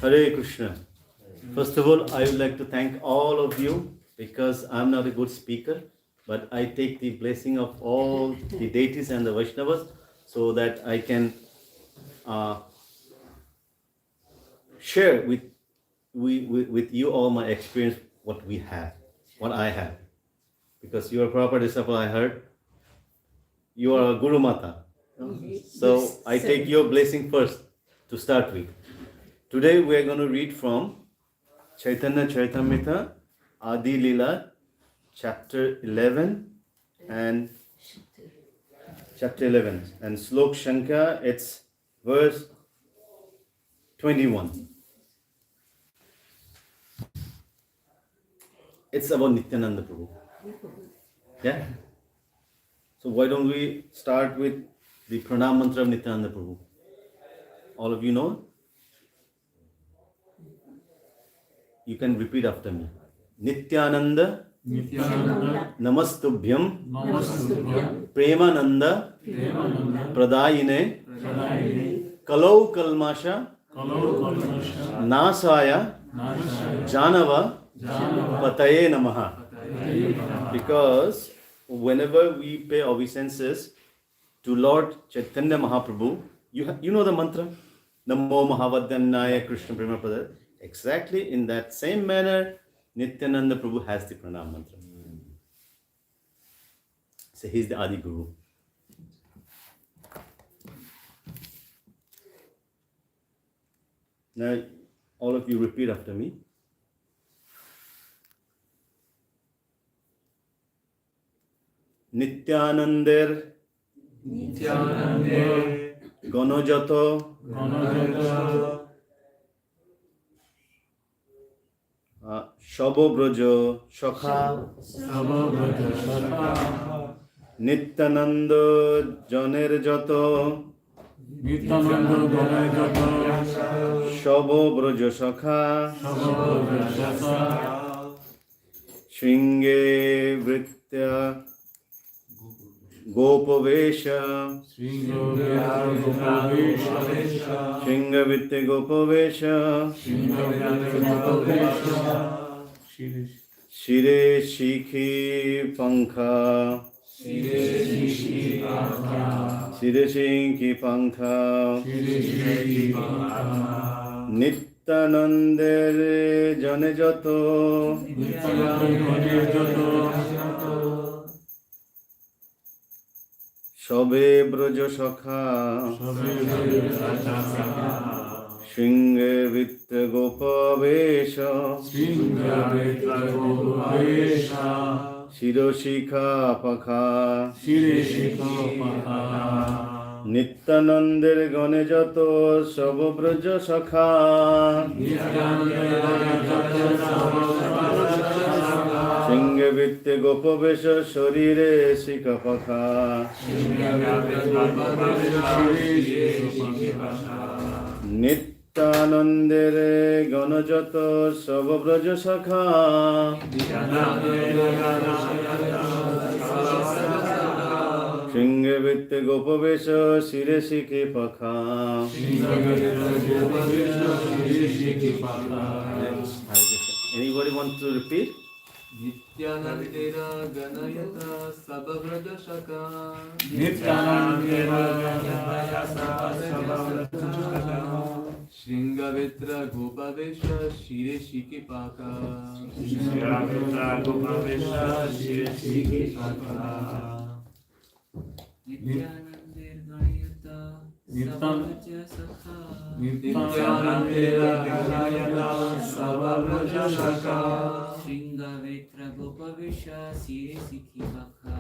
Hare Krishna. First of all, I would like to thank all of you because I'm not a good speaker, but I take the blessing of all the deities and the Vaishnavas so that I can share with you all my experience, what we have, what I have. Because you are proper disciple, I heard. You are a Guru Mata. So I take your blessing first to start with. Today we are going to read from Chaitanya Charitamrita, Adi Lila, chapter 11 and Slok Shankha, it's verse 21. It's about Nityananda Prabhu. Yeah? So why don't we start with the Pranam Mantra of Nityananda Prabhu? All of you know? You can repeat after me. Nityananda, Namastubhyam, Premananda, Pradayine, Kalau Kalmasha, Nasaya, Janava, Pataye Namaha. Because whenever we pay obeisances to Lord Chaitanya Mahaprabhu, you know the mantra, Namo Mahavadyanaya Krishna Prema Pada. Exactly in that same manner, Nityananda Prabhu has the Pranam Mantra. So he's the Adi Guru. Now, all of you repeat after me. Nityananda Ganojato Shabobraja Shakha Nityananda Janer Jato Shabobraja Shakha Shringe Vritya Gopavesha Shringavitya Gopavesha Shire Shikhi Pankha Shire Shikhi Pankha Nityanandere Jane Jato Shabe Braja Shakha Shringe Vitya Gopavesha Shiroshikha Pakha Nityanandere Gane Jato Shabo Braja Shakha Shringe Vitya Gopavesha Sharire Shikha Pakha Nityanandere Ganajato Savabraja Shakha Shringe Vitya Gopavesha Shire Shikhi Pakha. Anybody want to repeat? Nityanandera Ganayata Sabhavraja Shaka Nityanandera Ganayata Sabhavraja Shaka Shringavitra Gopavesha Shire Shiki Paka Shringavitra Gopavesha Shire Shiki Paka Nityanandera Ganayata Sabhavraja Shaka Nityanandera Ganayata Sabhavraja Shaka Shringavitra Gopavesha Shire Shiki Paka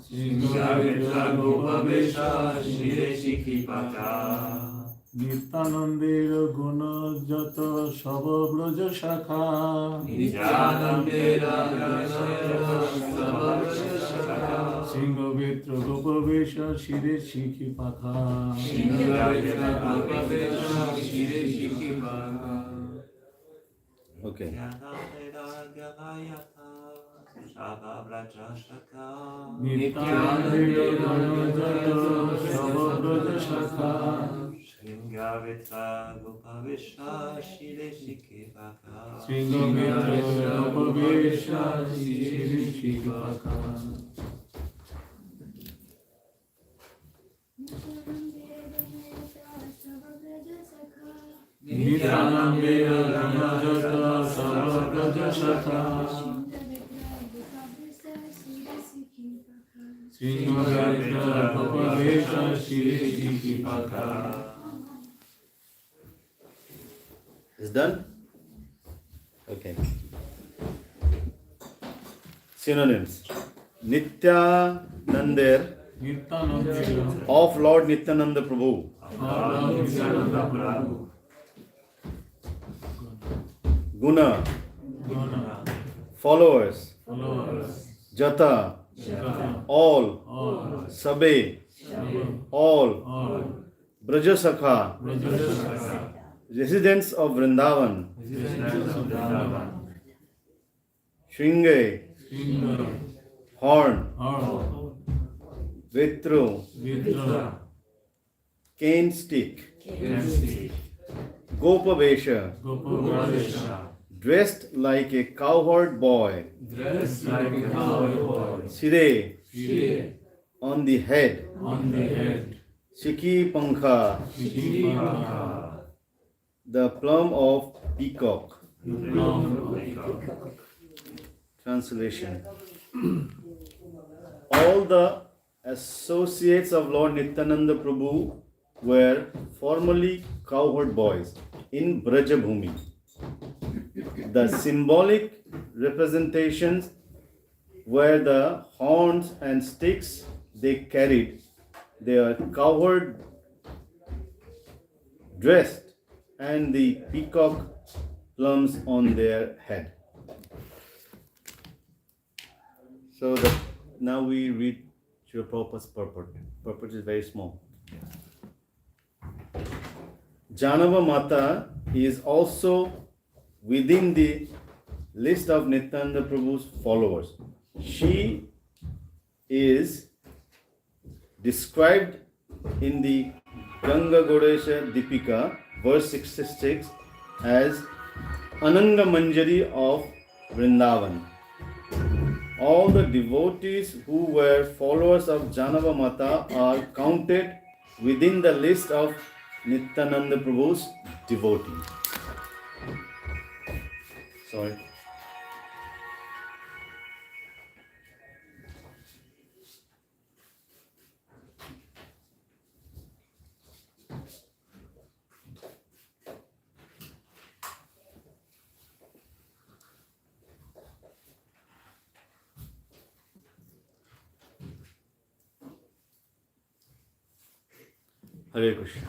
Shringavitra Gopavesha Shire Shiki Paka Nityanandera Gunajata Sabhavraja Shakha Nityanandera Ganayata Sabhavraja Shaka Shringavitra Gopavesha Shire Shiki Paka Shringavitra Gopavesha Shire Shiki Paka. Okay. Nityanandera Gunajata Sabhavraja Shakha Shringavitra Gopavesha Shire Shikipaka Sringavitra Gopavesha Shire Shikipaka Nityanandira Ramajata Savabraja Shakha Sringavitra Gopavesha Shire Shikipaka. Is done? Okay. Synonyms. Nityanandir Nityanandira of Lord Nityananda Prabhu. Nityananda Prabhu Guna, Guna followers. Followers Jata, Shaka all. All Sabe, Shabba all. All Brajasakha, Brajasakha residents of Vrindavan. Residents of Vrindavan Shringe, Sringa horn. Horn Vitru, Vitra cane stick. Kensty Gopavesha, Gopavesha dressed like a cowherd boy. Dressed like a cowboy Sire, Shire on the head. on the head Shiki Pankha, Shikipaka the plum of peacock. the plum of peacock. Translation. All the associates of Lord Nityananda Prabhu were formerly cowherd boys in Brajabhumi. The symbolic representations were the horns and sticks they carried. They are cowherd dressed and the peacock plums on their head. So now we read Srila Prabhupada's purport. Purport is very small. Janava Mata is also within the list of Nityananda Prabhu's followers. She is described in the Ganga Godesha Dipika, verse 66, as Ananga Manjari of Vrindavan. All the devotees who were followers of Janava Mata are counted within the list of Nityananda Prabhu's devotees. Sorry. Hare Krishna.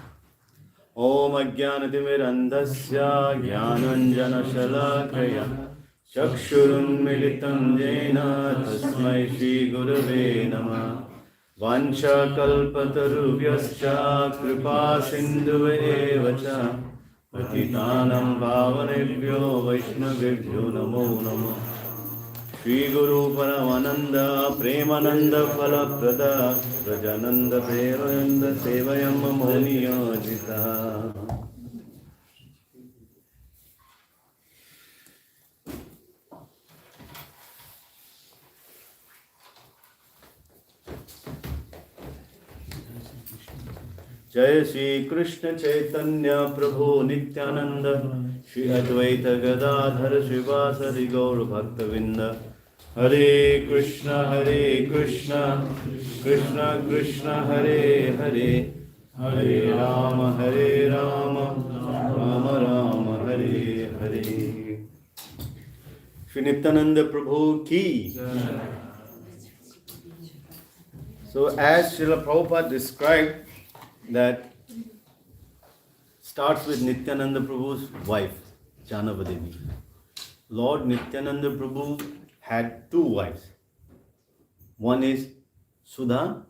Om Ajnanatimirandhasya Jnananjanashalakaya Chakshurunmilitam Jena Tasmai Shri Gurave Namah Vancha Kalpatarubhyascha Kripa Sindhuve Vacha Patitanam Bhavanebhyo Vaishnavibhyo Namo Namah Shri Guru Paramananda Premananda Phalaprada Rajananda Premananda Sevayam Moniyajita. Jaya Shri Krishna Chaitanya Prabhu Nityananda Shri Advaita Gadadhar Srivasari Gaur Bhaktavinda Hare Krishna Krishna Krishna Hare Hare Hare Rama Rama Rama Hare Hare. Shri Nityananda Prabhu ki. So as Srila Prabhupada described, that starts with Nityananda Prabhu's wife, Janava Devi. Lord Nityananda Prabhu had two wives. One is Sudha,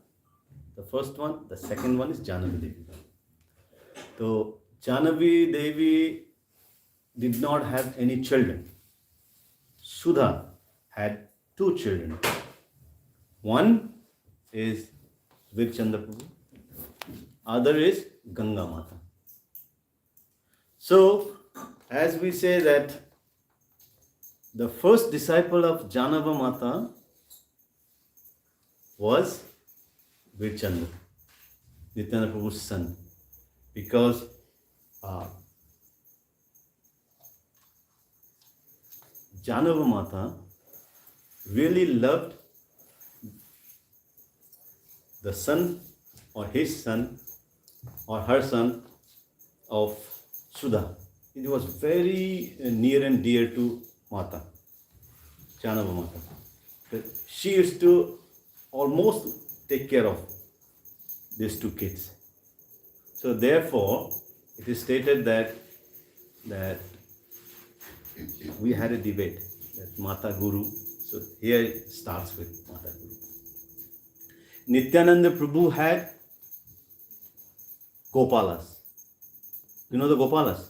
the first one. The second one is Janavi Devi. So Janavi Devi did not have any children. Sudha had two children. One is Virchandra Prabhu. Other is Ganga Mata. So, as we say that the first disciple of Janava Mata was Virchandra, Nityananda Prabhu's son, because Janava Mata really loved the son or his son or her son of Sudha. It was very near and dear to Mata, Janava Mata. But she used to almost take care of these two kids. So therefore, it is stated that we had a debate that Mata Guru. So here it starts with Mata Guru. Nityananda Prabhu had Gopalas. You know the Gopalas?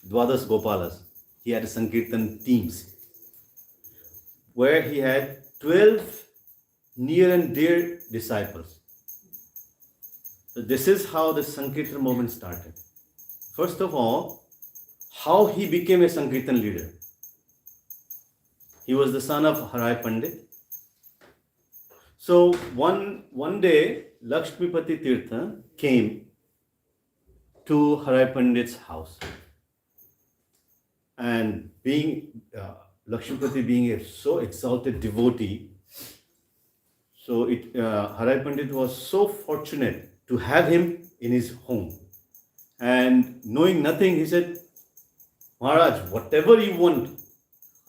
Dwadas Gopalas. He had Sankirtan teams where he had 12 near and dear disciples. So this is how the Sankirtan movement started. First of all, how he became a Sankirtan leader. He was the son of Harai Pandit. So one day, Lakshmipati Tirtha came to Harai Pandit's house. And being Lakshmipati being a so exalted devotee, so Harai Pandit was so fortunate to have him in his home. And knowing nothing, he said, Maharaj, whatever you want,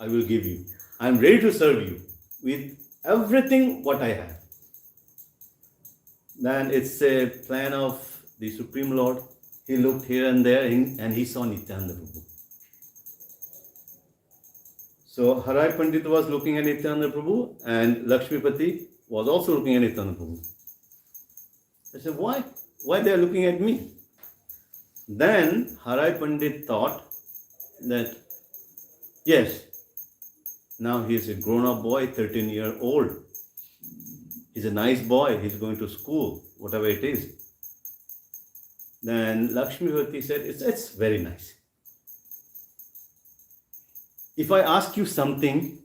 I will give you. I am ready to serve you with everything what I have. Then it's a plan of the Supreme Lord. He looked here and there and he saw Nityananda Prabhu. So Harai Pandit was looking at Nityananda Prabhu and Lakshmipati was also looking at Nityananda Prabhu. I said, why? Why they are looking at me? Then Harai Pandit thought that, yes, now he is a grown-up boy, 13-year-old. He's a nice boy, he's going to school, whatever it is. Then Lakshmipati said, it's very nice. If I ask you something,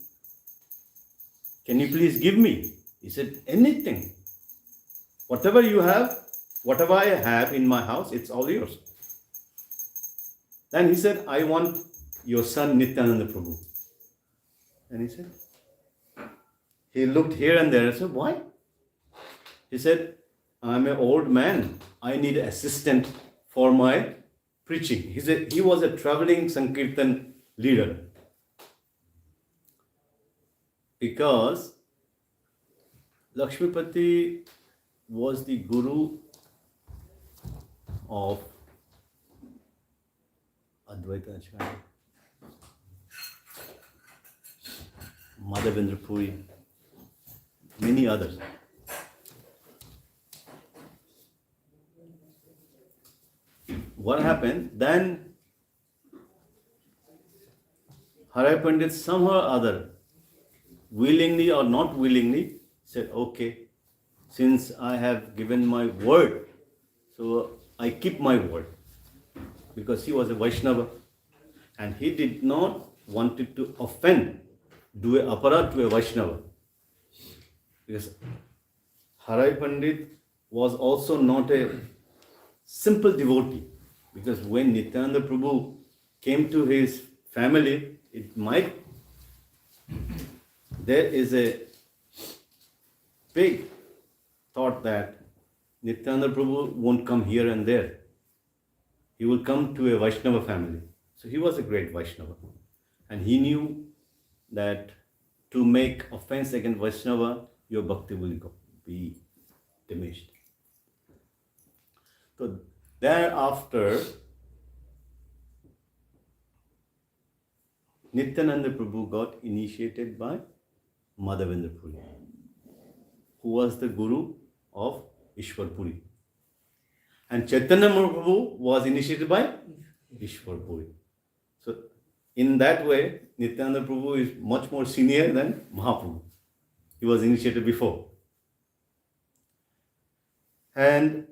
can you please give me? He said, anything. Whatever you have, whatever I have in my house, it's all yours. Then he said, I want your son Nityananda Prabhu. And he said, he looked here and there and said, why? He said, I'm an old man. I need an assistant for my preaching. He was a traveling Sankirtan leader. Because Lakshmipati was the guru of Advaita Acharya, Madhavendra Puri, many others. What happened? Then Harai Pandit somehow or other, willingly or not willingly, said, okay, since I have given my word, so I keep my word. Because he was a Vaishnava and he did not want to offend, do a aparad to a Vaishnava. Because Harai Pandit was also not a simple devotee. Because when Nityananda Prabhu came to his family, there is a big thought that Nityananda Prabhu won't come here and there. He will come to a Vaishnava family. So he was a great Vaishnava. And he knew that to make offense against Vaishnava, your bhakti will be diminished. So thereafter, Nityananda Prabhu got initiated by Madhavendra Puri, who was the guru of Ishwar Puri. And Chaitanya Mahaprabhu was initiated by Ishwar Puri. So in that way, Nityananda Prabhu is much more senior than Mahaprabhu. He was initiated before. And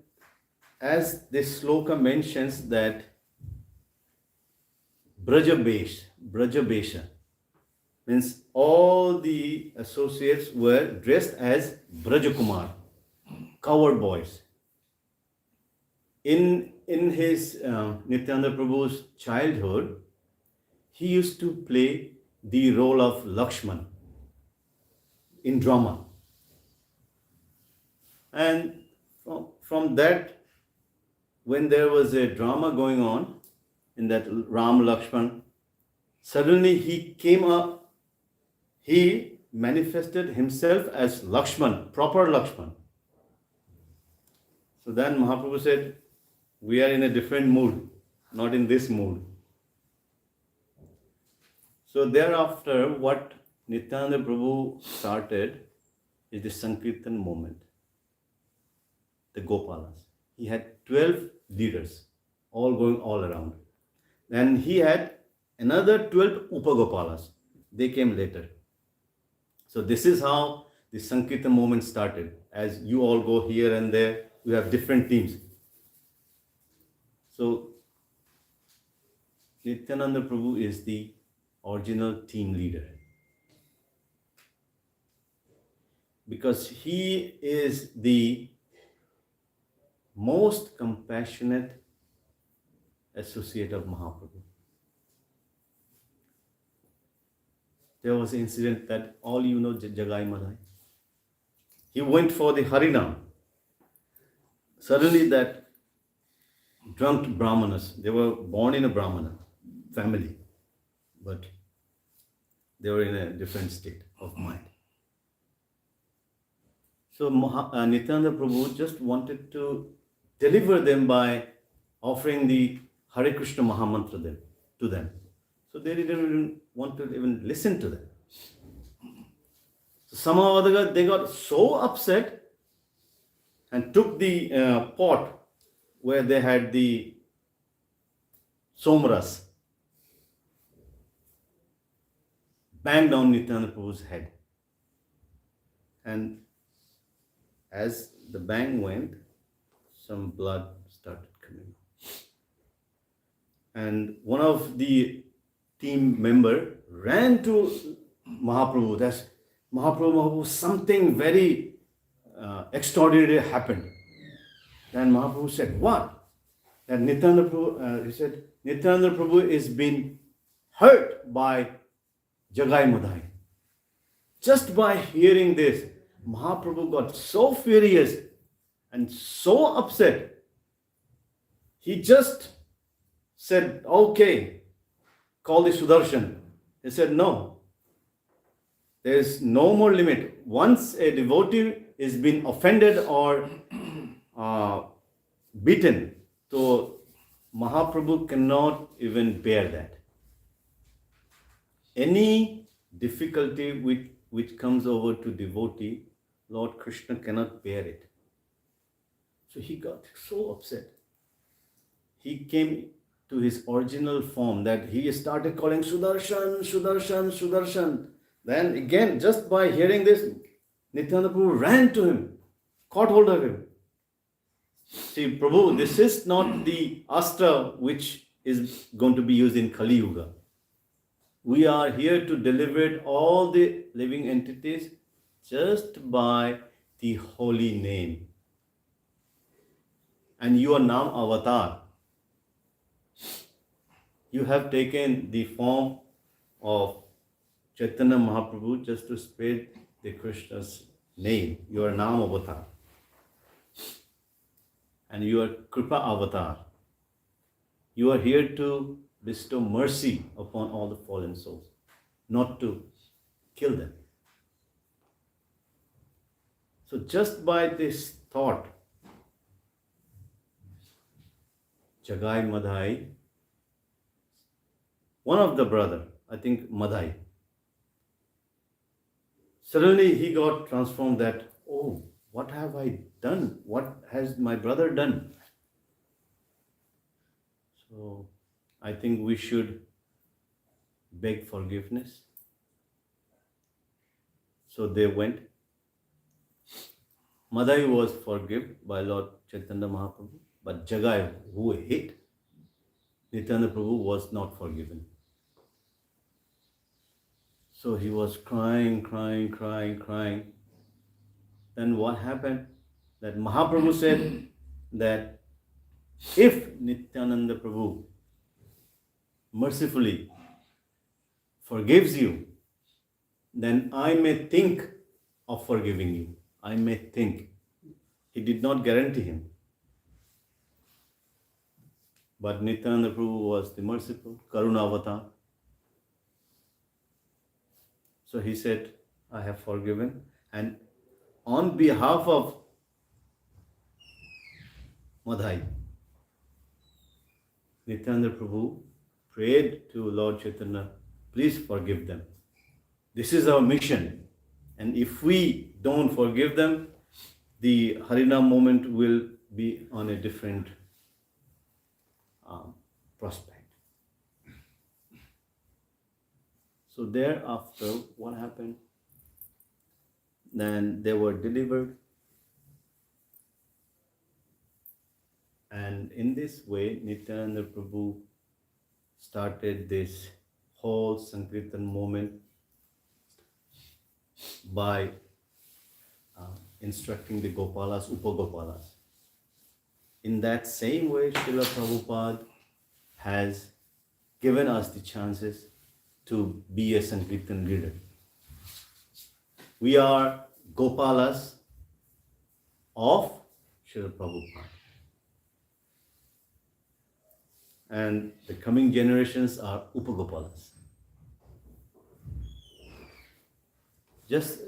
as this sloka mentions that Brajabesha means all the associates were dressed as Brajakumar, coward boys. In his Nityananda Prabhu's childhood, he used to play the role of Lakshman in drama. And from that, when there was a drama going on in that Ram Lakshman, suddenly he came up, he manifested himself as Lakshman, proper Lakshman. So then Mahaprabhu said, we are in a different mood, not in this mood. So thereafter, what Nityananda Prabhu started is the Sankirtan movement, the Gopalas. He had 12 leaders, all going all around. And he had another 12 Upagopalas. They came later. So this is how the Sankirtan movement started. As you all go here and there, you have different teams. So Nityananda Prabhu is the original team leader, because he is the most compassionate associate of Mahaprabhu. There was an incident that all you know, Jagai Madhai. He went for the Harinam. Suddenly that drunk Brahmanas, they were born in a Brahmana family, but they were in a different state of mind. So Nityananda Prabhu just wanted to deliver them by offering the Hare Krishna Mahamantra to them. So they didn't even want to even listen to them. So somehow or other they got so upset and took the pot where they had the somras, banged down Nityananda Prabhu's head. And as the bang went, some blood started coming. And one of the team member ran to Mahaprabhu. That's Mahaprabhu, something very extraordinary happened. Then Mahaprabhu said, what? And Nityananda Prabhu, he said, Nityananda Prabhu is being hurt by Jagai Madhai. Just by hearing this, Mahaprabhu got so furious and so upset. He just said, okay, call the Sudarshan. He said, no. There is no more limit. Once a devotee is been offended or beaten, so Mahaprabhu cannot even bear that. Any difficulty which comes over to devotee, Lord Krishna cannot bear it. So he got so upset. He came to his original form, that he started calling Sudarshan, Sudarshan, Sudarshan. Then again, just by hearing this, Nityananda Prabhu ran to him, caught hold of him. See, Prabhu, this is not the astra which is going to be used in Kali Yuga. We are here to deliver all the living entities just by the holy name. And you are now avatar. You have taken the form of Chaitanya Mahaprabhu just to spread the Krishna's name. You are now avatar. And you are Kripa avatar. You are here to bestow mercy upon all the fallen souls, not to kill them. So just by this thought, Jagai Madhai, one of the brother, I think Madhai, suddenly he got transformed that, oh, what have I done? What has my brother done? So I think we should beg forgiveness. So they went. Madhai was forgiven by Lord Chaitanya Mahaprabhu, but Jagai, who hate Nityananda Prabhu, was not forgiven. So he was crying. Then what happened? That Mahaprabhu said that if Nityananda Prabhu mercifully forgives you, then I may think of forgiving you. I may think. He did not guarantee him. But Nityananda Prabhu was the merciful, Karuna Avatar. So he said, I have forgiven. And on behalf of Madhai, Nityananda Prabhu prayed to Lord Chaitanya, please forgive them. This is our mission. And if we don't forgive them, the Harinam moment will be on a different prospect. So thereafter, what happened? Then they were delivered. And in this way, Nityananda Prabhu started this whole Sankirtan movement by instructing the Gopalas, Upagopalas. In that same way, Srila Prabhupada has given us the chances to be a Sankirtan leader. We are Gopalas of Srila Prabhupada. And the coming generations are Upagopalas. Just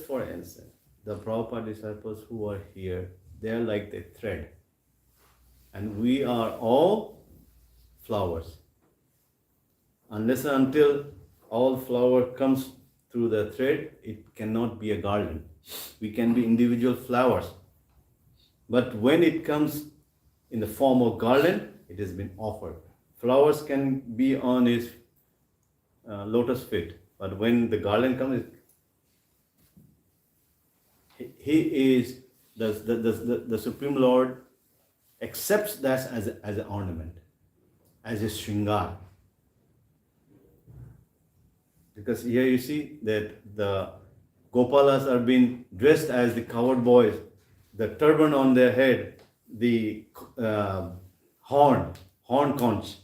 for instance, the Prabhupada disciples who are here, they are like the thread. And we are all flowers. Unless and until all flower comes through the thread, it cannot be a garland. We can be individual flowers. But when it comes in the form of garland, it has been offered. Flowers can be on his lotus feet, but when the garland comes, he is the Supreme Lord accepts that as an ornament, as a shringar. Because here you see that the Gopalas are being dressed as the cowherd boys, the turban on their head, the horn conch,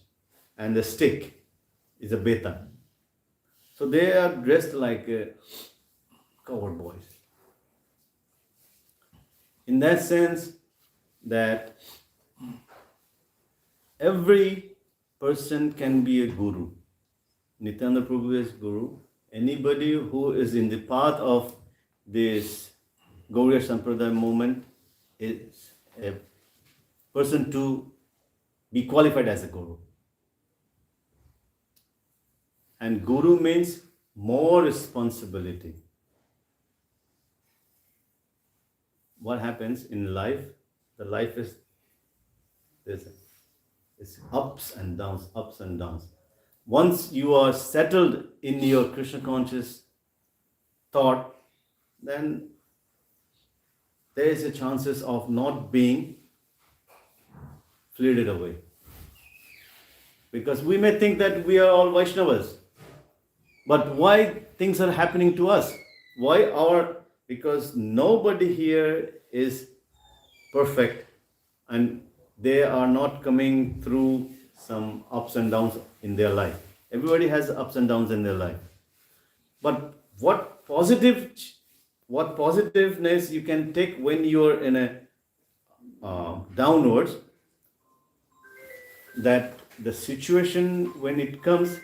and the stick is a betan. So they are dressed like cowherd boys. In that sense, that every person can be a guru. Nityananda Prabhu is guru. Anybody who is in the path of this Gauriya Sampradaya movement is a person to be qualified as a guru. And guru means more responsibility. What happens in life? The life is this. It's ups and downs, ups and downs. Once you are settled in your Krishna conscious thought, then there is a chances of not being fleeted away. Because we may think that we are all Vaishnavas. But why things are happening to us? Because nobody here is perfect and they are not coming through some ups and downs in their life. Everybody has ups and downs in their life. But what positiveness you can take when you are in a downwards, that the situation when it comes,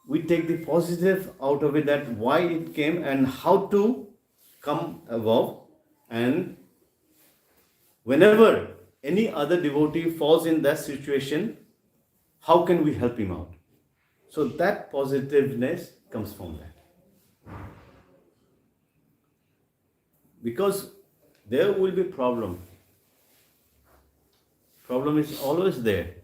we take the positive out of it, that why it came and how to come above. And whenever any other devotee falls in that situation, how can we help him out? So that positiveness comes from that. Because there will be problem. Problem is always there.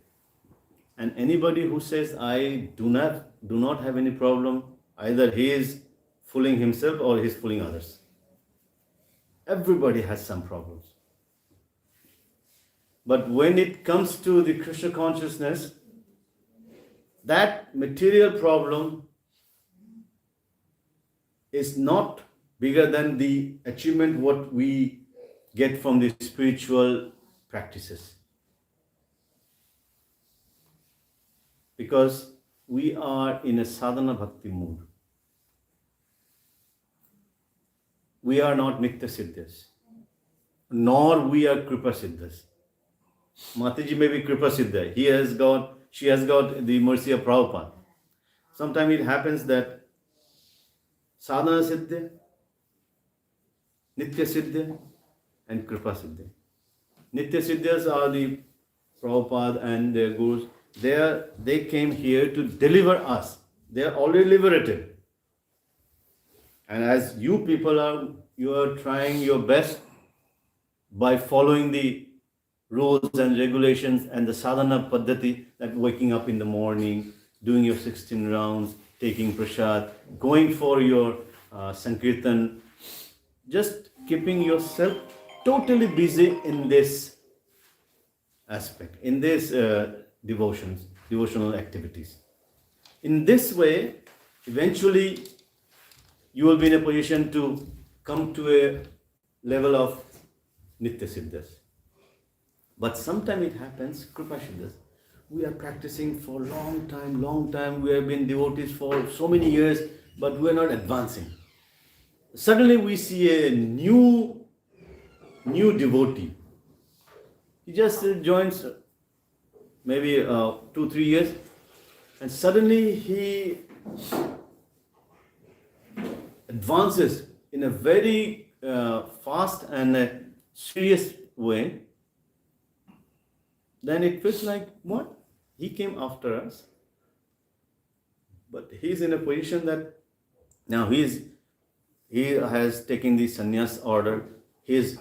And anybody who says, I do not have any problem, either he is fooling himself or he is fooling others. Everybody has some problems. But when it comes to the Krishna consciousness, that material problem is not bigger than the achievement what we get from the spiritual practices. Because we are in a sadhana bhakti mood. We are not Nitya Siddhas, nor we are Kripa Siddhas. Mataji may be Kripa Siddha. She has got the mercy of Prabhupada. Sometimes it happens that Sadhana Siddha, Nitya Siddha, and Kripa Siddha. Nitya Siddhas are the Prabhupada and their gurus. They came here to deliver us. They are already liberated. And as you people you are trying your best by following the rules and regulations and the sadhana paddhati, that waking up in the morning, doing your 16 rounds, taking prasad, going for your sankirtan, just keeping yourself totally busy in this aspect, in this devotional activities. In this way, eventually you will be in a position to come to a level of Nitya Siddhas. But sometimes it happens, Kripa Siddhas, we are practicing for long time, we have been devotees for so many years, but we are not advancing. Suddenly we see a new devotee. He just joins maybe 2-3 years, and suddenly he advances in a very fast and serious way. Then it feels like, what? He came after us. But he's in a position that now he has taken the sannyas order, he's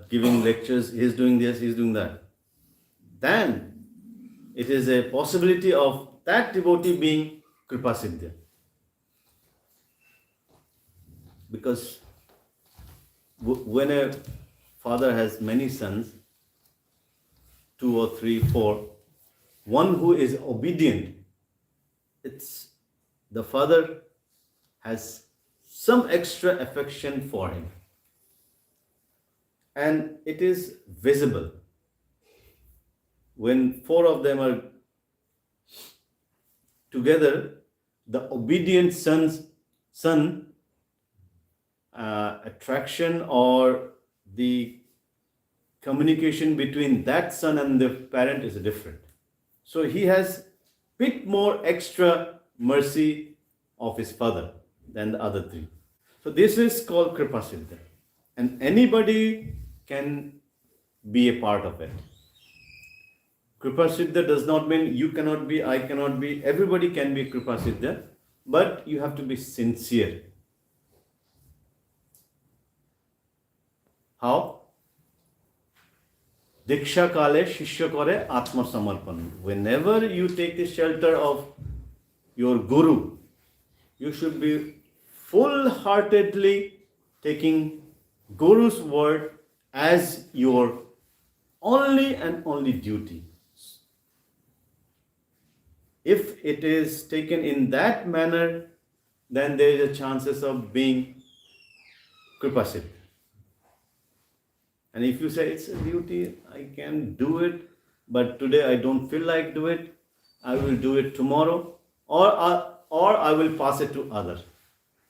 giving lectures, he's doing this, he's doing that. Then it is a possibility of that devotee being Kripa Siddha. Because when a father has many sons, 2 or 3, 4, one who is obedient, it's the father has some extra affection for him. And it is visible. When 4 of them are together, the obedient son attraction or the communication between that son and the parent is different. So he has bit more extra mercy of his father than the other 3. So this is called Kripa Siddha. And anybody can be a part of it. Kripa Siddha does not mean you cannot be, I cannot be. Everybody can be Kripa Siddha, but you have to be sincere. How? Diksha kale shishya kore atma samarpan. Whenever you take the shelter of your guru, you should be full-heartedly taking Guru's word as your only and only duty. If it is taken in that manner, then there is a chances of being Kripa Siddha. And if you say it's a duty, I can do it, but today I don't feel like do it, I will do it tomorrow, or I will pass it to others.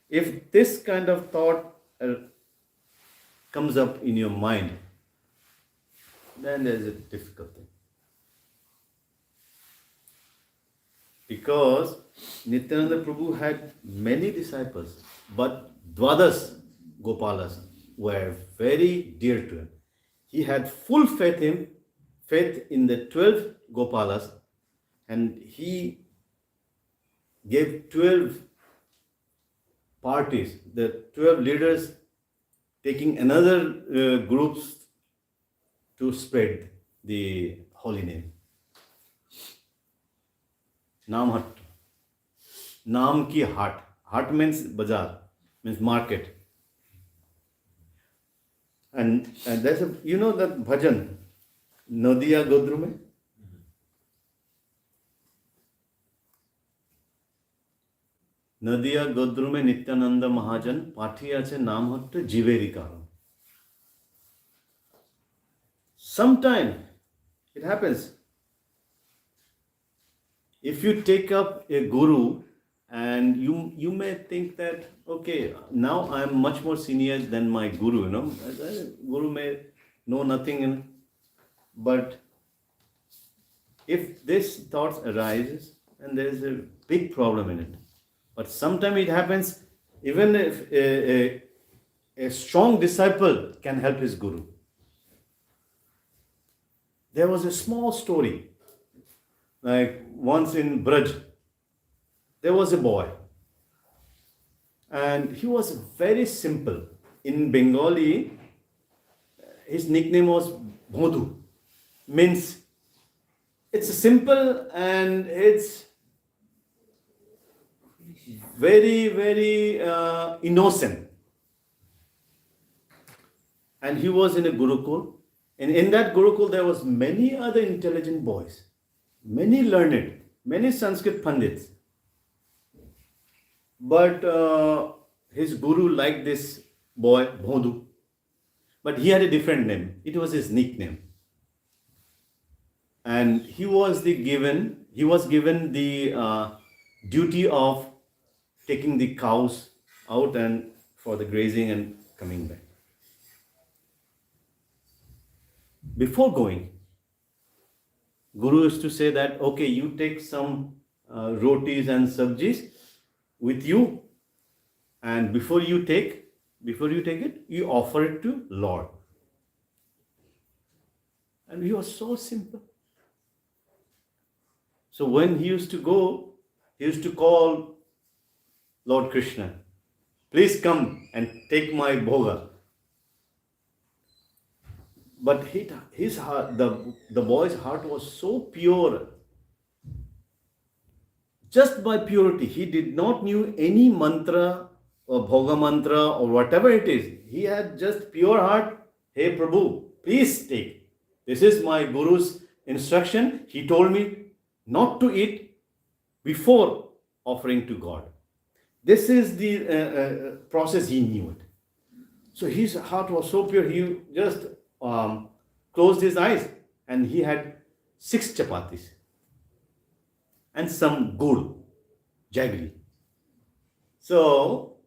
If this kind of thought comes up in your mind, then there is a difficulty. Because Nityananda Prabhu had many disciples, but Dwadas Gopalas were very dear to him. He had full faith in the 12 Gopalas, and he gave 12 parties, the 12 leaders taking another groups to spread the holy name. Naam Hat. Naam ki Hat. Hat means bazaar, means market. And there's a, you know that bhajan, Nadiya Godru mein? Nadia গদ্রুমে Nityananda মহাজন পাঠি আছে নাম হচ্ছে জীবেরই কারণ. Sometime it happens. If you take up a guru and you may think that okay, now I am much more senior than my guru, guru may know nothing, but if this thoughts arises, and there is a big problem in it. But sometimes it happens even if a strong disciple can help his guru. There was a small story, like once in Braj, there was a boy, and he was very simple. In Bengali, his nickname was Bhodu, means it's simple and it's very, very innocent. And he was in a Gurukul. And in that Gurukul, there was many other intelligent boys, many learned, many Sanskrit Pandits. But his guru liked this boy, Bhodu. But he had a different name. It was his nickname. And he was given the duty of taking the cows out and for the grazing and coming back. Before going, Guru used to say that, okay, you take some rotis and sabjis with you, and before you take it, you offer it to Lord. And he was so simple. So when he used to go, he used to call Lord Krishna, please come and take my bhoga. But his heart, the boy's heart was so pure. Just by purity, he did not knew any mantra or bhoga mantra or whatever it is. He had just pure heart. Hey Prabhu, please take. This is my Guru's instruction. He told me not to eat before offering to God. This is the process. He knew it. So his heart was so pure. He just closed his eyes and he had 6 chapatis and some gur, jaggery. So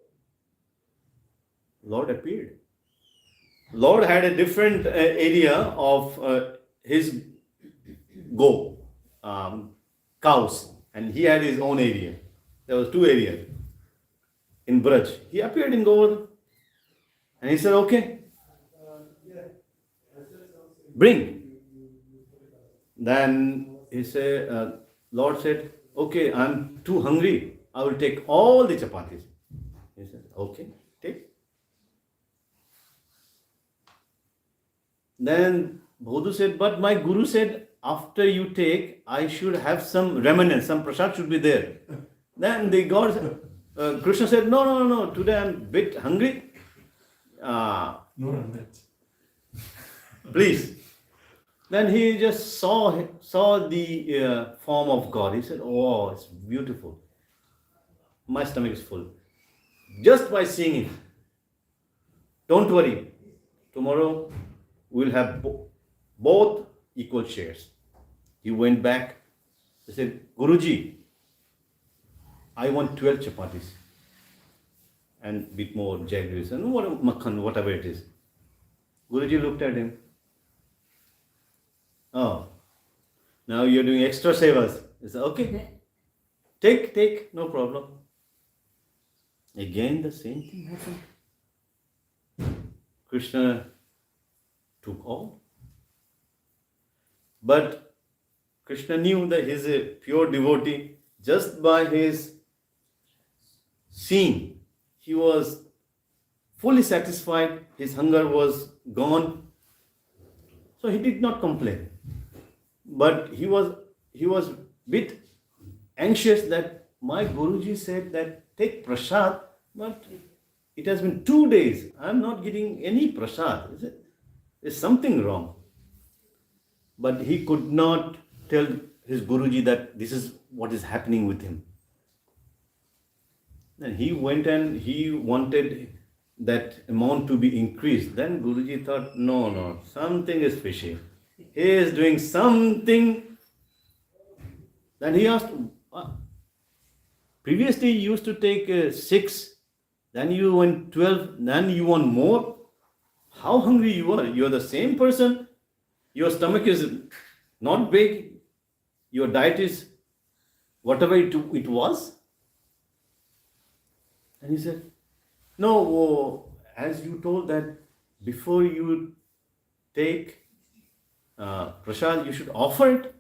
Lord appeared. Lord had a different area of his cows, and he had his own area. There was 2 areas in Braj. He appeared in Govardhan and he said, okay, bring. Then he said, Lord said, okay, I'm too hungry. I will take all the chapatis. He said, okay, take. Then Bhodu said, but my Guru said, after you take, I should have some remnant, some prasad should be there. Then the God, Krishna said, no, today I'm a bit hungry. No remnant. Please. Then he just saw the form of God. He said, oh, it's beautiful. My stomach is full. Just by seeing it. Don't worry. Tomorrow we'll have both equal shares. He went back. He said, Guruji, I want 12 chapatis and a bit more jaggeries and makhan, whatever it is. Guruji looked at him. Oh, now you're doing extra sevas. He said, okay, take, no problem. Again, the same thing happened. Krishna took all. But Krishna knew that he's a pure devotee. Just by his seeing, he was fully satisfied. His hunger was gone. So he did not complain. But he was a bit anxious that my Guruji said that take prasad, but it has been 2 days. I am not getting any prasad. There's something wrong. But he could not tell his Guruji that this is what is happening with him. And he went and he wanted that amount to be increased. Then Guruji thought, no, something is fishy. He is doing something. Then he asked, previously you used to take 6, then you went 12, then you want more. How hungry you are? You are the same person. Your stomach is not big. Your diet is whatever it was. And he said, no, as you told that before you take prasad, you should offer it.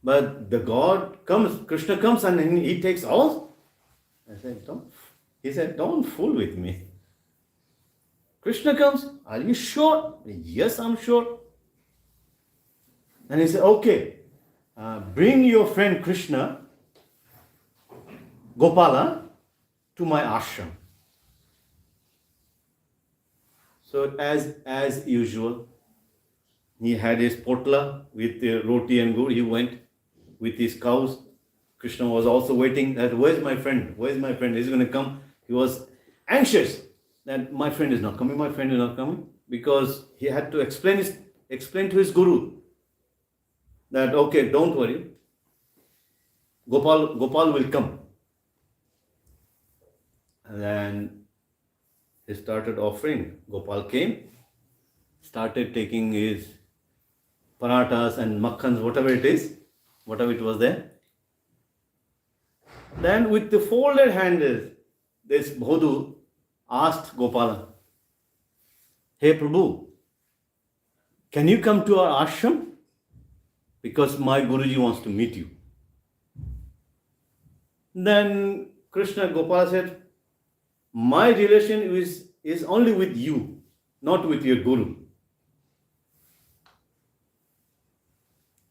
But the God comes, Krishna comes and he takes all. I said, don't. He said, don't fool with me. Krishna comes, are you sure? Yes, I'm sure. And he said, okay, bring your friend Krishna, Gopala, to my ashram. So as usual, he had his potla with roti and gur. He went with his cows. Krishna was also waiting that, where's my friend? Where's my friend? Is he going to come? He was anxious that my friend is not coming, because he had to explain to his guru that, okay, don't worry, Gopal will come. And then he started offering. Gopal came, started taking his parathas and makhans, whatever it was there. Then with the folded hands, this Bhodu asked Gopala, hey Prabhu, can you come to our ashram? Because my Guruji wants to meet you. Then Gopala said, my relation is only with you, not with your Guru.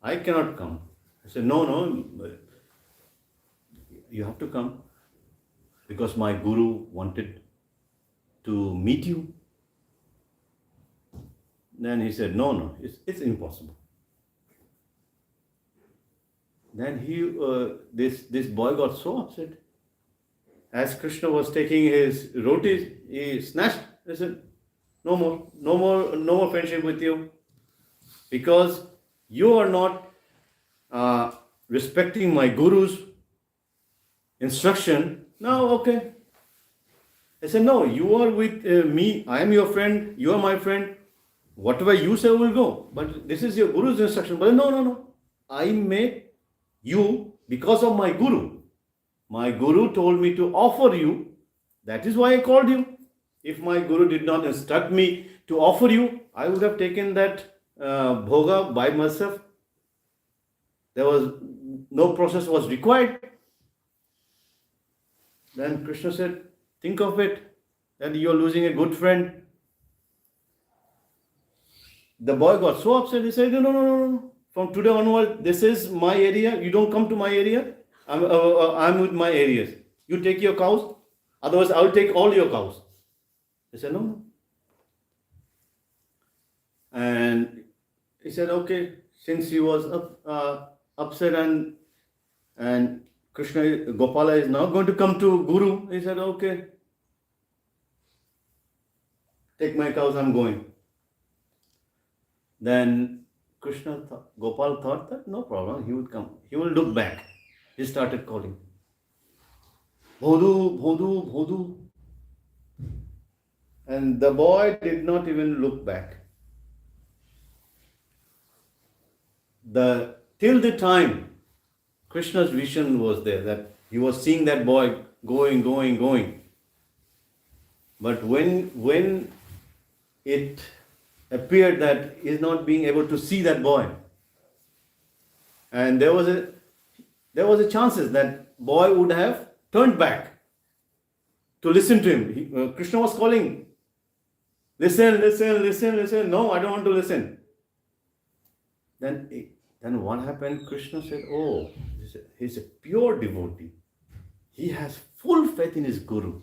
I cannot come. I said, no, you have to come, because my Guru wanted to meet you. Then he said, no, it's impossible. Then this boy got so upset. As Krishna was taking his rotis, he snatched. He said, no more friendship with you, because you are not respecting my Guru's instruction. No, okay. I said, no, you are with me. I am your friend. You are my friend. Whatever you say will go. But this is your Guru's instruction. But no. I met you because of my Guru. My Guru told me to offer you. That is why I called you. If my Guru did not instruct me to offer you, I would have taken that bhoga by myself. There was no process was required. Then Krishna said, think of it, that you are losing a good friend. The boy got so upset. He said, no. From today onward, this is my area. You don't come to my area. I'm with my areas. You take your cows. Otherwise, I'll take all your cows. He said, no. And he said, okay. Since he was upset and Krishna, Gopala is not going to come to Guru, he said, okay. Take my cows, I'm going. Then Gopal thought that no problem, he would come. He will look back. He started calling, Bhodu. And the boy did not even look back. Till the time Krishna's vision was there, that he was seeing that boy going. But when it appeared that he is not being able to see that boy, and there was a chances that boy would have turned back to listen to him. Krishna was calling, listen. No, I don't want to listen. Then what happened? Krishna said, oh, he's a pure devotee. He has full faith in his Guru.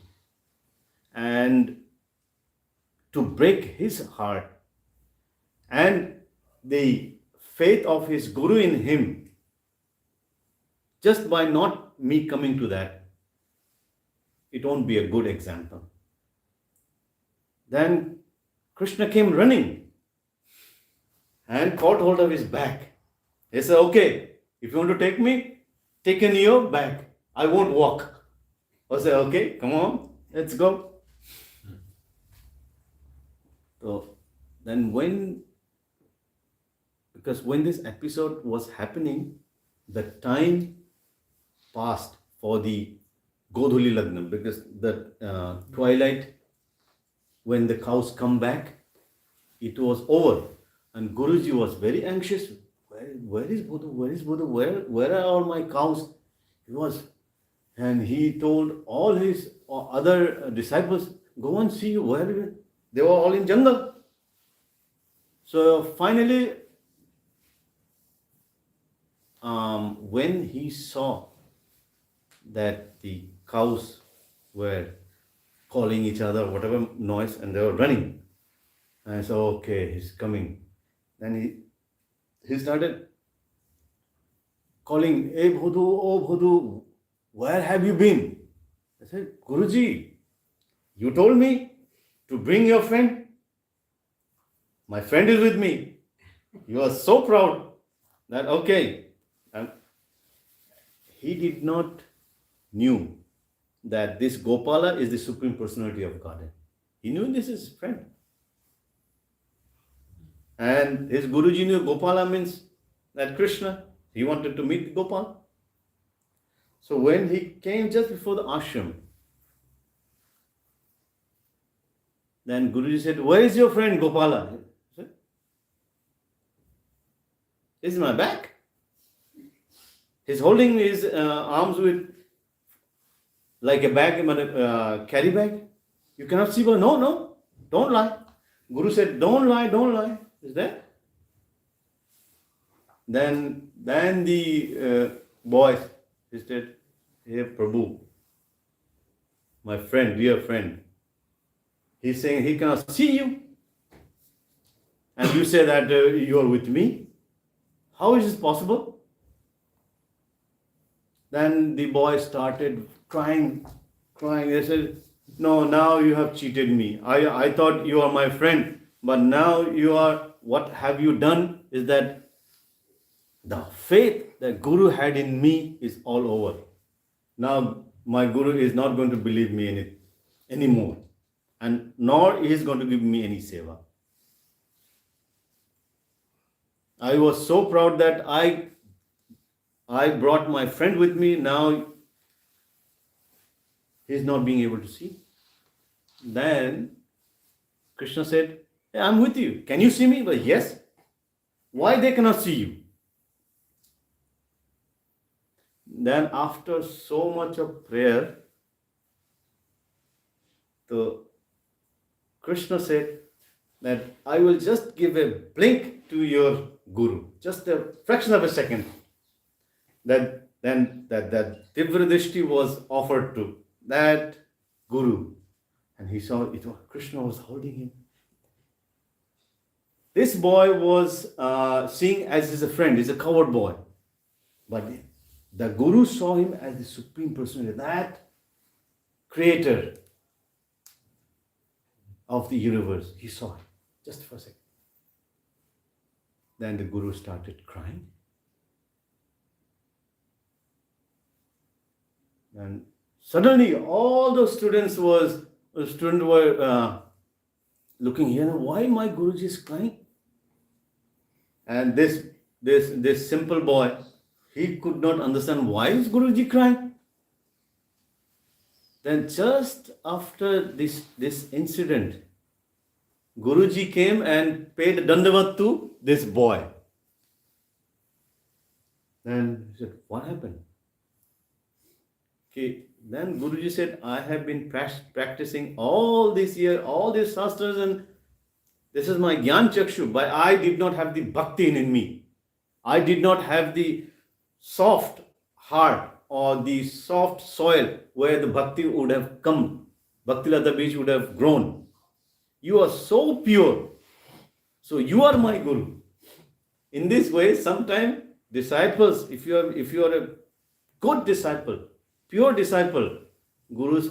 And to break his heart and the faith of his Guru in him, just by not me coming to that, it won't be a good example. Then Krishna came running and caught hold of his back. He said, okay, if you want to take me, take in your back. I won't walk. I said, okay, come on, let's go. So then because when this episode was happening, the time passed for the Godhuli Lagnam, because the twilight, when the cows come back, it was over. And Guruji was very anxious. Where is Bodhu? Where is Bodhu? Where are all my cows? He was, and he told all his other disciples, go and see where they were all in jungle. So finally, when he saw that the cows were calling each other, whatever noise, and they were running, and I said, okay, he's coming. Then he started calling, hey Bodhu, oh Bodhu, where have you been? I said, Guruji, you told me to bring your friend. My friend is with me. He was so proud that, okay. And he did not knew that this Gopala is the Supreme Personality of Godhead. He knew this is his friend. And his Guruji knew Gopala means that Krishna. He wanted to meet Gopal. So when he came just before the ashram, then Guruji said, where is your friend Gopala? He said, this is my back. He's holding his arms with like a bag, carry bag. You cannot see, but no, don't lie. Guru said, don't lie. Is that? Then the boy, he said, hey Prabhu, my friend, dear friend, he's saying he cannot see you. And you say that you are with me. How is this possible? Then the boy started crying. They said, no, now you have cheated me. I thought you are my friend, but now you are, what have you done is that the faith that Guru had in me is all over. Now my Guru is not going to believe me anymore, and nor he is going to give me any seva. I was so proud that I brought my friend with me. Now he is not being able to see. Then Krishna said, hey, I'm with you. Can you see me? But yes. Why they cannot see you? Then after so much of prayer, the Krishna said that I will just give a blink to your Guru, just a fraction of a second. Then that Divya Drishti was offered to that Guru, and he saw it. Krishna was holding him. This boy was seeing as a friend. He's a coward boy, but the Guru saw him as the Supreme Personality, that creator of the universe. He saw him just for a second. Then the Guru started crying. And suddenly all those students were looking here. Why my Guruji is crying? And this simple boy, he could not understand why is Guruji crying. Then just after this incident, Guruji came and paid dandavat to this boy. Then he said, what happened? Okay. Then Guruji said, I have been practicing all this year, all these shastras, and this is my Gyan Chakshu, but I did not have the bhakti in me. I did not have the soft heart or the soft soil where the bhakti would have come, Bhakti Lata Beach would have grown. You are so pure. So you are my Guru. In this way, sometimes disciples, if you are a good disciple, pure disciple, Gurus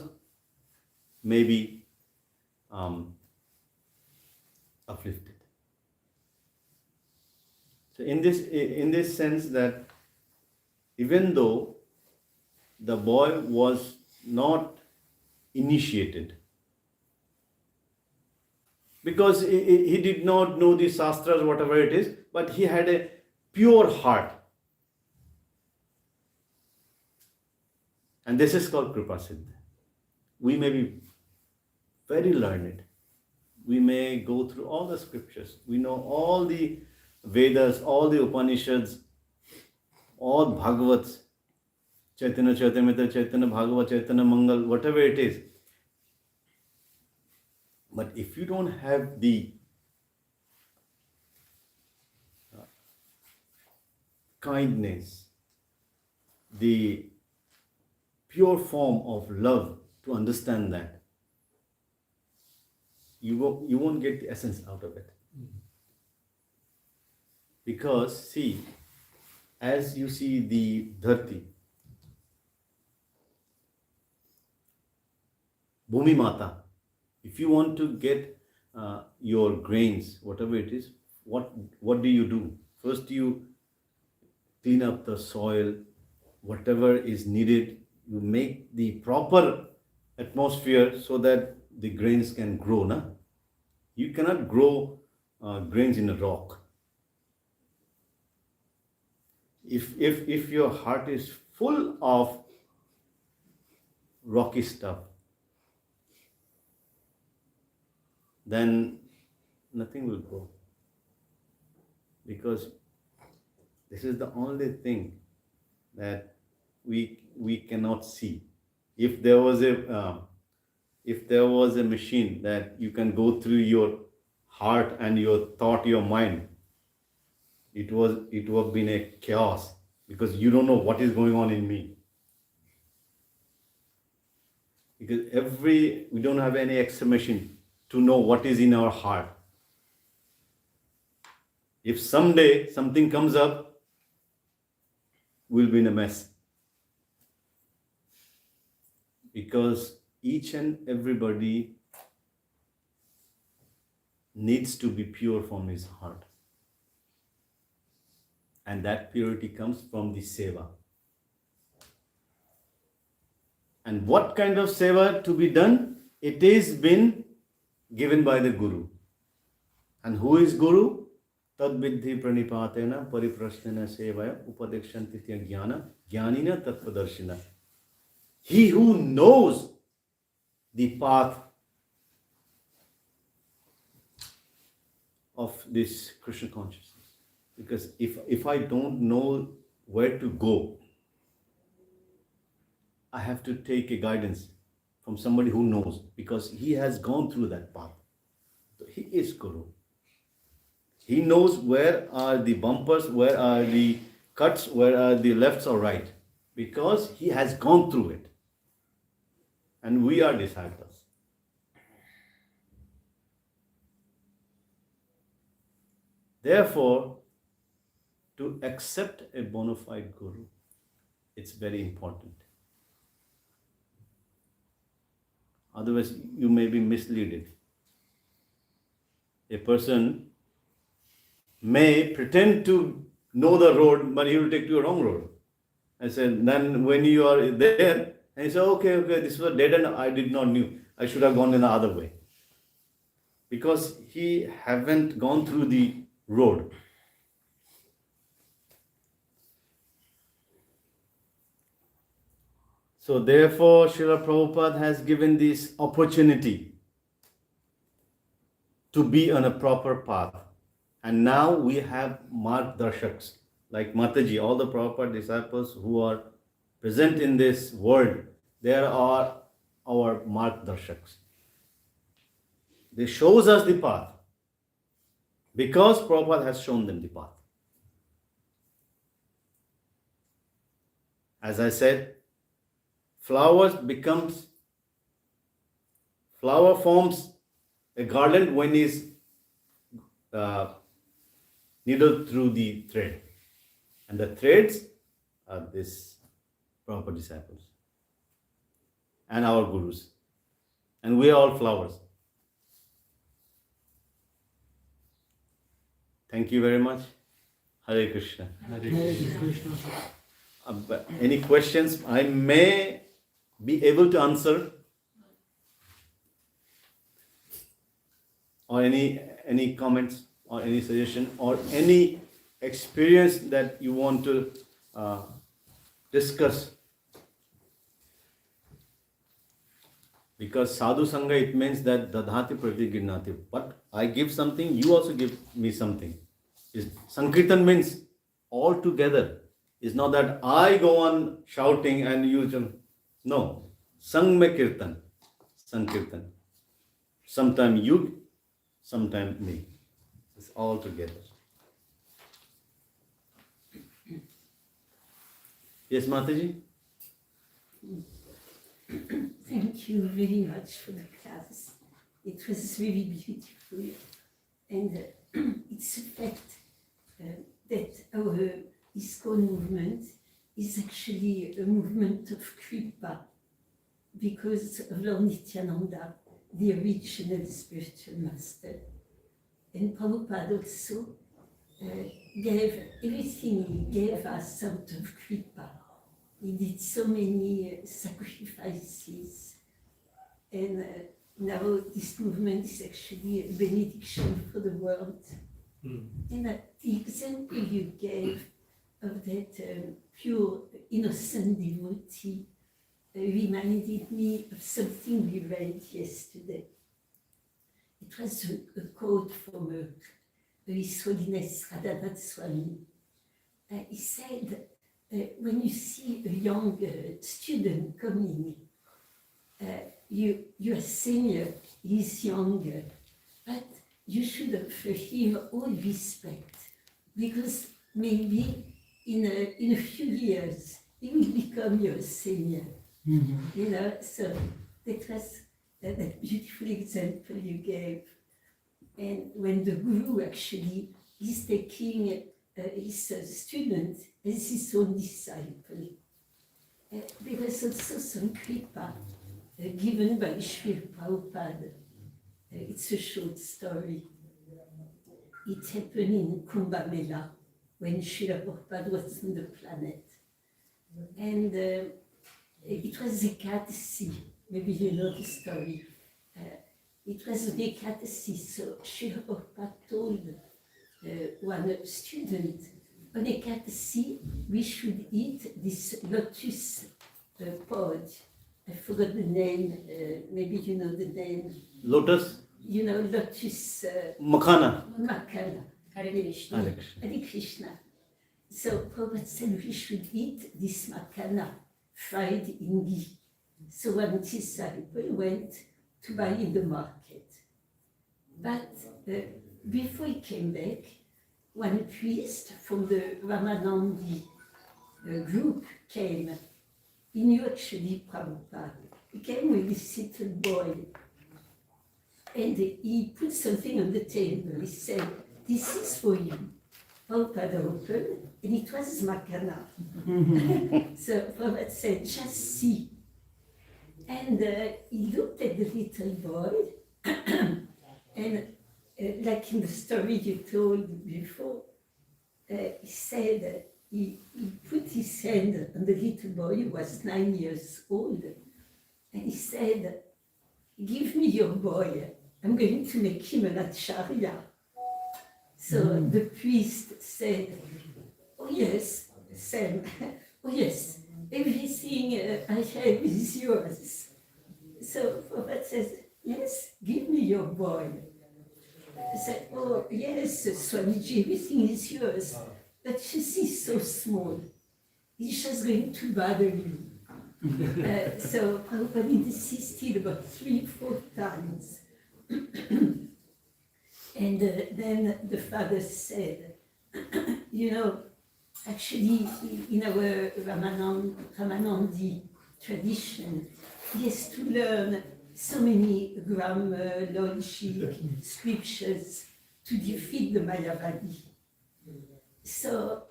may be uplifted. So in this sense, that even though the boy was not initiated, because he did not know the shastras, whatever it is, but he had a pure heart, and this is called Kripa Siddha. We may be very learned, we may go through all the scriptures, we know all the Vedas, all the Upanishads, all Bhagavats, Chaitanya Charitamrita, Chaitanya Bhagavat, Chaitanya Mangal, whatever it is. But if you don't have the kindness, the pure form of love to understand that, you won't get the essence out of it. Because, see, as you see the dharti, Bhumi Mata, if you want to get your grains, whatever it is, what do? First you clean up the soil, whatever is needed, you make the proper atmosphere so that the grains can grow. Na? You cannot grow grains in a rock. If your heart is full of rocky stuff, then nothing will grow. Because this is the only thing that we cannot see. If there was a machine that you can go through your heart and your thought, your mind, it would have been a chaos, because you don't know what is going on in me. Because we don't have any X-ray machine to know what is in our heart. If someday something comes up, we'll be in a mess. Because each and everybody needs to be pure from his heart. And that purity comes from the seva. And what kind of seva to be done? It is been given by the Guru. And who is Guru? Tad viddhi pranipatena pariprasthena sevaya upadekshantitya jnana jnanina tattvadarshina. He who knows the path of this Krishna consciousness. Because if I don't know where to go, I have to take a guidance from somebody who knows, because he has gone through that path. So he is Guru. He knows where are the bumpers, where are the cuts, where are the lefts or right, because he has gone through it. And we are disciples. Therefore, to accept a bona fide Guru, it's very important. Otherwise, you may be misled. A person may pretend to know the road, but he will take you a wrong road. I said, then when you are there, and you say, okay, this was dead end, I did not knew. I should have gone in the other way. Because he haven't gone through the road. So therefore, Srila Prabhupada has given this opportunity to be on a proper path. And now we have Margdarshaks, like Mataji, all the Prabhupada disciples who are present in this world, there are our Margdarshaks. They shows us the path, because Prabhupada has shown them the path. As I said, flower forms a garland when is needled through the thread, and the threads are this proper disciples and our gurus. And we are all flowers. Thank you very much. Hare Krishna. Any questions I may be able to answer? Or any comments or any suggestion or any experience that you want to discuss? Because sadhu sangha, it means that dadhati prati girnati. But I give something, you also give me something. Sankirtan means all together. It's not that I go on shouting and you just, no. Sang me kirtan, sankirtan. Sometime you, sometime me. It's all together. Yes, Mataji? Thank you very much for the class. It was really beautiful. And it's a fact that our ISKCON movement is actually a movement of Kripa because of Lord Nityananda, the original spiritual master. And Prabhupada also gave everything he gave us out of Kripa. He did so many sacrifices, and now this movement is actually a benediction for the world. And the example you gave of that pure, innocent devotee reminded me of something we read yesterday. It was a quote from His Holiness Radha Parisisvara Mandir. He said, when you see a young student coming, you are senior, he's younger, but you should offer him all respect, because maybe in a few years he will become your senior. You know, so that was that beautiful example you gave. And when the guru actually is taking his student as his own disciple. There was also some kripa given by Srila Prabhupada. It's a short story. It happened in Kumbh Mela when Srila Prabhupada was on the planet. And it was Ekadasi, maybe you know the story. It was an Ekadasi, so Srila Prabhupada told one student, on Ekadasi, we should eat this lotus pod. I forgot the name, maybe you know the name. Lotus? You know, lotus. Makhana. Makhana. Hare Krishna. Hare Krishna. Hare Krishna. So Prabhupada said we should eat this makhana fried in ghee. So one disciple went to buy in the market. But before he came back, one priest from the Ramanandi group came. He knew actually Prabhupada. He came with this little boy and he put something on the table. He said, "This is for you." Prabhupada opened and it was makhana. So Prabhupada said, "Just see." And he looked at the little boy and like in the story you told before, he said he put his hand on the little boy who was 9 years old, and he said, "Give me your boy, I'm going to make him an acharya." So the priest said, "Oh yes, Sam, oh yes, everything I have is yours." So Prabhupada says, "Yes, give me your boy." I said, "Oh yes, Swamiji, everything is yours, but you see, so small. He's just going to bother you." So Prabhupada insisted about 3-4 times. And then the father said, "You know, actually in our Ramanandi tradition, he has to learn so many grammar, logic, scriptures to defeat the Mayavadi. So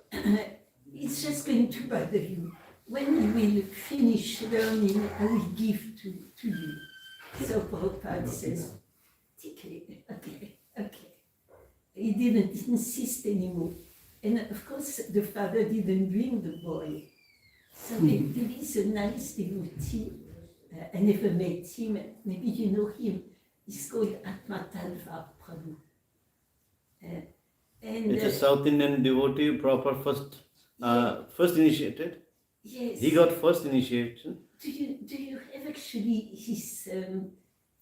it's just going to bother you. When you will finish learning, I will give to you." So Prabhupada says, okay. He didn't insist anymore. And of course, the father didn't bring the boy. So there is a nice devotee. I never met him. Maybe you know him. He's called Atmatalva Prabhu. It's a South Indian devotee, proper first initiated. Yes. He got first initiation. Do you have actually his,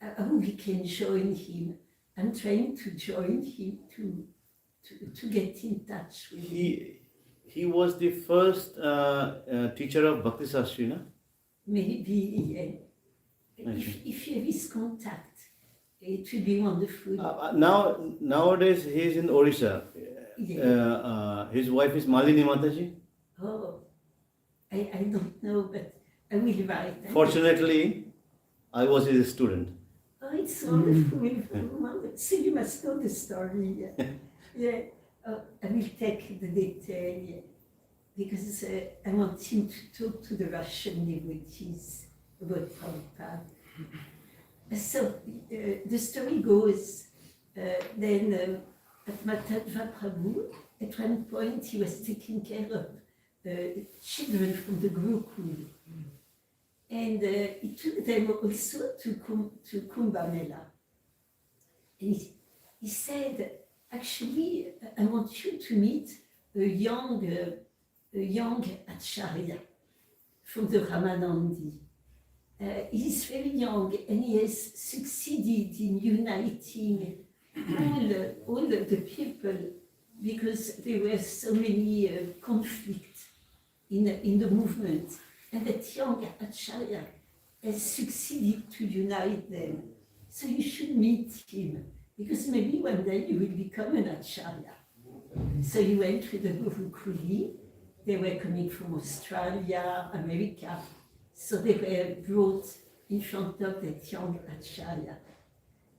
how we can join him? I'm trying to join him to get in touch with him. He was the first teacher of Bhakti Sastrina. Maybe, if you have his contact, it would be wonderful. Nowadays he is in Orissa. His wife is Malini Mataji. Oh, I don't know, but I will write. Fortunately, I was his student. Oh, it's wonderful. So you must know the story. Yeah. Oh, I will take the detail because I want him to talk to the Russian devotees about Prabhupada. So the story goes, then Atmatalva Prabhu, at one point he was taking care of children from the Gurukul. And he took them also to Kumbh Mela. And he said, actually, I want you to meet a young Acharya from the Ramanandi. He's very young and he has succeeded in uniting all the people because there were so many conflicts in the movement. And that young Acharya has succeeded to unite them. So you should meet him, because maybe one day you will become an Acharya. So he went with the Gurukuli. They were coming from Australia, America. So they were brought in front of that young Acharya.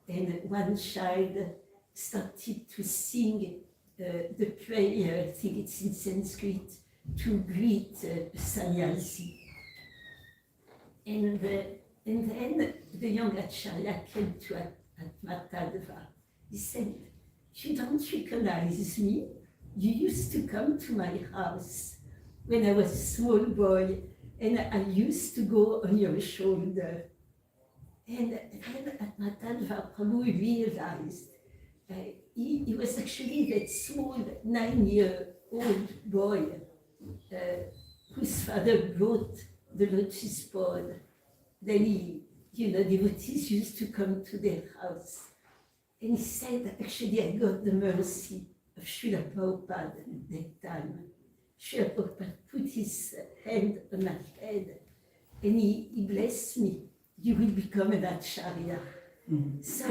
And one child started to sing the prayer, I think it's in Sanskrit, to greet sannyasi. And then the young Acharya came to Atmatalva. He said, you don't recognize me? You used to come to my house when I was a small boy, and I used to go on your shoulder. And then Atmatalva Prabhu realized he was actually that small 9-year-old boy whose father brought the lotus pod. Then devotees used to come to their house. And he said, actually, I got the mercy of Srila Prabhupada at that time. Srila Prabhupada put his hand on my head and he blessed me. You will become an Acharya. So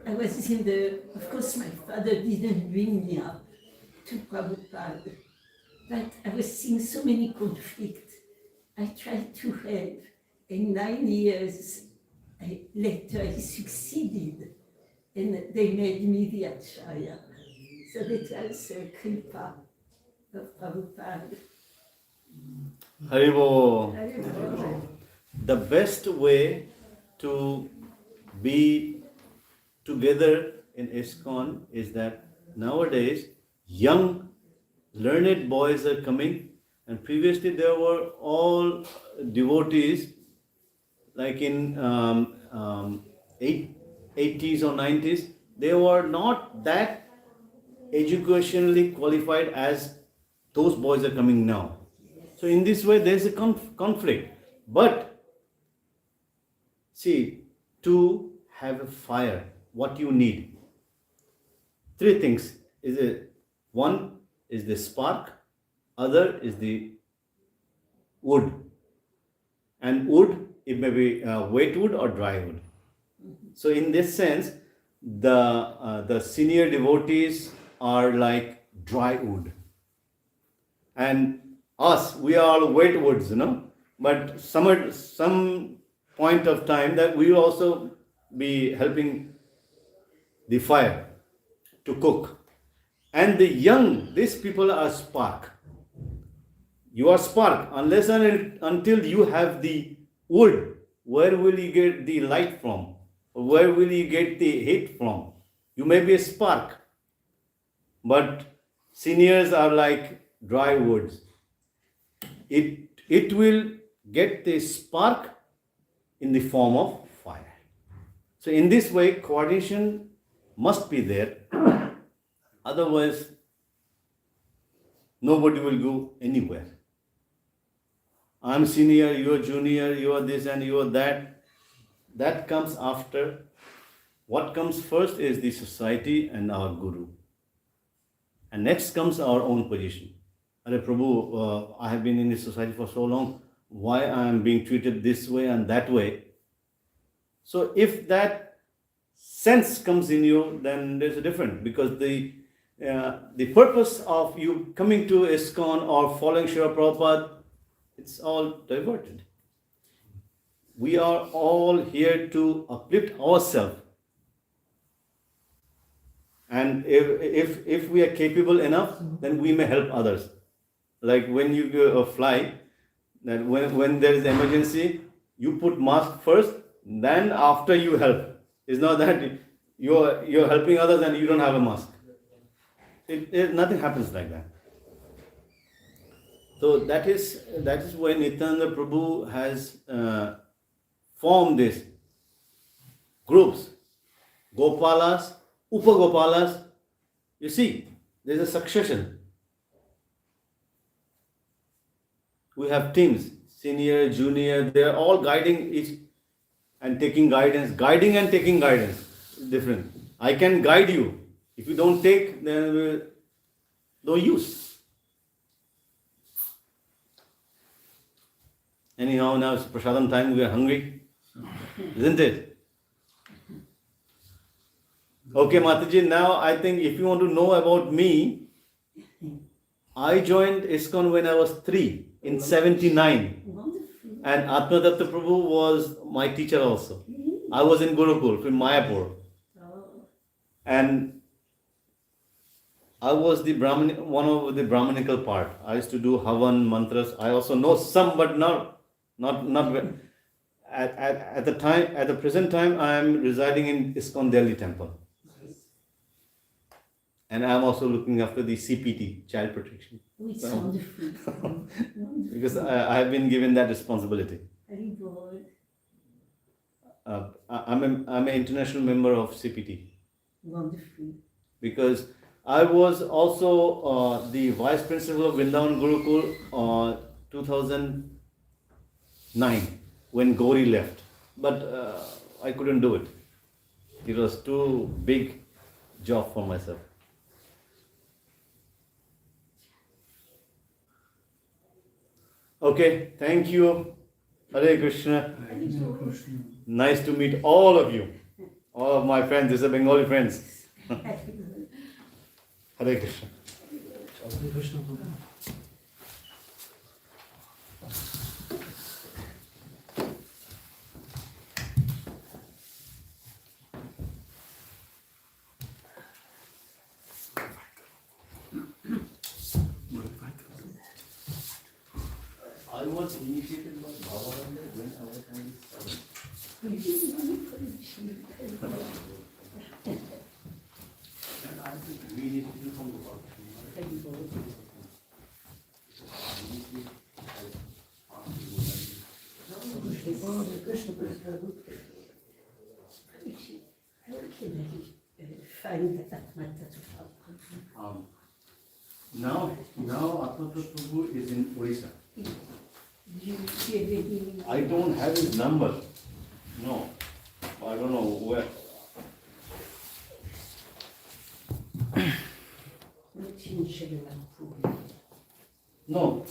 I was of course my father didn't bring me up to Prabhupada, but I was seeing so many conflicts. I tried to help, and 9 years later he succeeded, and they made me the Acharya. So that was Kripa of Prabhupada. Haribo. The best way to be together in ISKCON is that nowadays young learned boys are coming, and previously there were all devotees like in 80s or 90s. They were not that educationally qualified as those boys are coming now. So in this way there is a conflict. But see, to have a fire, what you need, 3 things. One is the spark, other is the wood. And wood, it may be wet wood or dry wood. So in this sense, the senior devotees are like dry wood. And us, we are all wet woods, But some point of time that we will also be helping the fire to cook. And the young, these people are spark. You are spark unless and until you have the wood where will you get the light from? Where will you get the heat from? You may be a spark, but seniors are like dry woods. It will get the spark in the form of fire. So in this way, coordination must be there. Otherwise, nobody will go anywhere. I'm senior, you're junior, you're this and you're that. That comes after. What comes first is the society and our guru. And next comes our own position. Are Prabhu, I have been in this society for so long. Why I am being treated this way and that way? So if that sense comes in you, then there's a difference, because the purpose of you coming to ISKCON or following Srila Prabhupada, it's all diverted. We are all here to uplift ourselves. And if we are capable enough, then we may help others. Like when you go fly, that when there is emergency, you put mask first, then after you help. It's not that you're helping others and you don't have a mask. Nothing happens like that. So that is why Nityananda Prabhu has formed these groups, Gopalas, Upagopalas. You see, there's a succession. We have teams, senior, junior, they are all guiding each and taking guidance. Guiding and taking guidance is different. I can guide you. If you don't take, then no use. Anyhow, now it's prasadam time, we are hungry. Isn't it? Okay, Mataji, now I think if you want to know about me, I joined ISKCON when I was 3 in 79. Wonderful. And Atmadatta Prabhu was my teacher also. I was in Gurukul, from Mayapur. Oh, And I was the one of the Brahmanical part. I used to do Havan, mantras. I also know some, but not at the present time, I am residing in ISKCON Delhi temple. And I am also looking after the CPT, child protection. oh, it's wonderful. Wonderful. Because I have been given that responsibility. Very good. I'm an international member of CPT. Wonderful. Because I was also the vice principal of Vrindavan Gurukul 2009 when Gauri left. But I couldn't do it. It was too big job for myself. Okay, thank you. Hare Krishna. Nice to meet all of you. All of my friends, these are Bengali friends. Hare Krishna. I was initiated by Baba Ramdev when I was only 7. And I think we need to do some work. Find Atmata to help. Now Atmata Prabhu is in Odisha. I don't have his number. No. I don't know where. No.